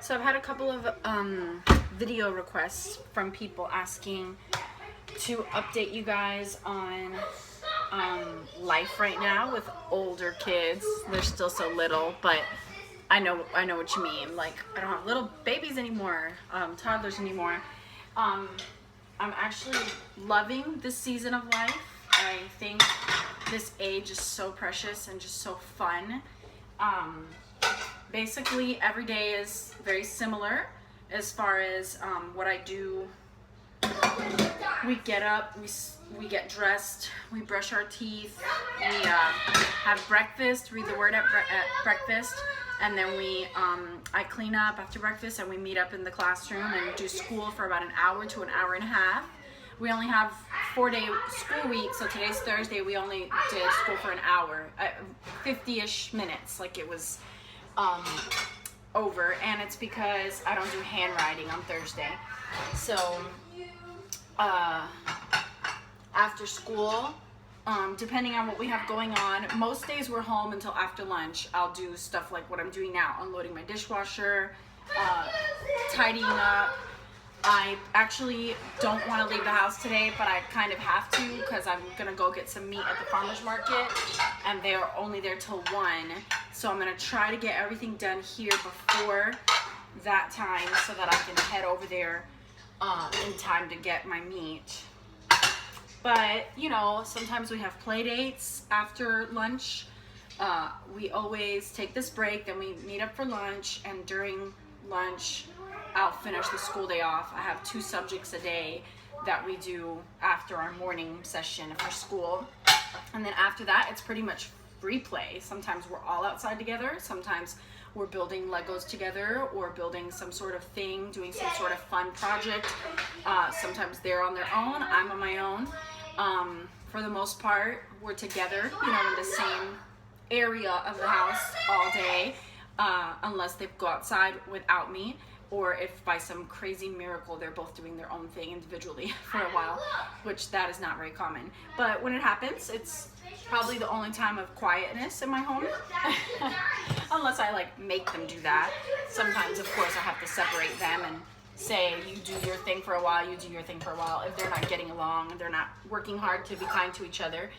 So I've had a couple of video requests from people asking to update you guys on life right now with older kids. They're still so little, but I know what you mean. Like, I don't have little babies anymore, toddlers anymore. I'm actually loving this season of life. I think this age is so precious and just so fun. Basically, every day is very similar as far as what I do. We get up, we get dressed, we brush our teeth, we have breakfast, read the word at breakfast, and then I clean up after breakfast and we meet up in the classroom and do school for about an hour to an hour and a half. We only have 4-day school week, so today's Thursday. We only did school for an hour, 50-ish minutes, like it was over, and it's because I don't do handwriting on Thursday. So after school, depending on what we have going on, most days we're home until after lunch. I'll do stuff like what I'm doing now, unloading my dishwasher, tidying up. I actually don't want to leave the house today, but I kind of have to because I'm gonna go get some meat at the farmer's market, and they're only there till 1. So I'm gonna try to get everything done here before that time so that I can head over there in time to get my meat. But you know, sometimes we have play dates after lunch. We always take this break, then we meet up for lunch, and during lunch I'll finish the school day off. I have 2 subjects a day that we do after our morning session for school, and then after that it's pretty much free play. Sometimes we're all outside together, sometimes we're building Legos together or building some sort of thing, doing some sort of fun project. Sometimes they're on their own, I'm on my own. For the most part, we're together, you know, in the same area of the house all day, unless they go outside without me, or if by some crazy miracle they're both doing their own thing individually for a while, which that is not very common. But when it happens, it's probably the only time of quietness in my home, unless I like make them do that. Sometimes, of course, I have to separate them and say, you do your thing for a while, you do your thing for a while, if they're not getting along, they're not working hard to be kind to each other.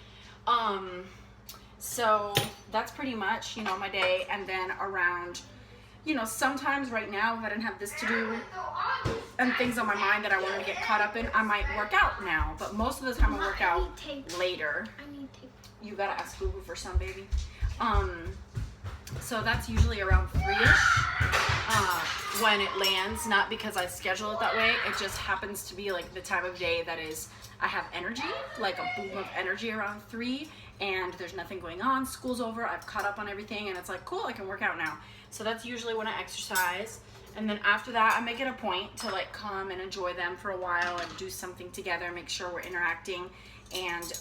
So that's pretty much, you know, my day. And then around, you know, sometimes right now, if I didn't have this to do and things on my mind that I wanted to get caught up in, I might work out now. But most of the time I work out later. I need tape. You gotta ask Boo Boo for some, baby. So that's usually around 3-ish when it lands, not because I schedule it that way. It just happens to be like the time of day that is, I have energy, like a boom of energy around 3, and there's nothing going on, school's over, I've caught up on everything, and it's like, cool, I can work out now. So that's usually when I exercise. And then after that, I make it a point to like come and enjoy them for a while and do something together, make sure we're interacting, and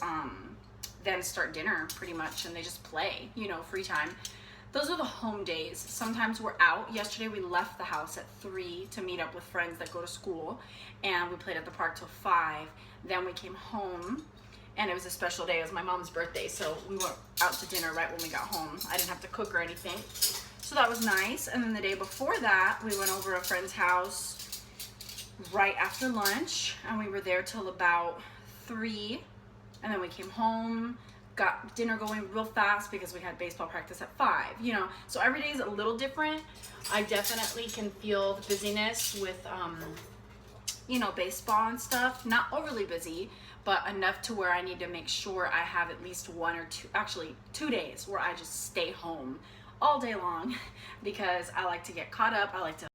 then start dinner pretty much, and they just play, you know, free time. Those are the home days. Sometimes we're out. Yesterday we left the house at 3 to meet up with friends that go to school, and we played at the park till 5. Then we came home, and it was a special day. It was my mom's birthday, so we went out to dinner right when we got home. I didn't have to cook or anything, so that was nice. And then the day before that, we went over a friend's house right after lunch, and we were there till about 3, and then we came home, got dinner going real fast because we had baseball practice at 5, you know. So every day is a little different. I definitely can feel the busyness with you know, baseball and stuff. Not overly busy, but enough to where I need to make sure I have at least 1 or 2, actually 2 days where I just stay home all day long because I like to get caught up. I like to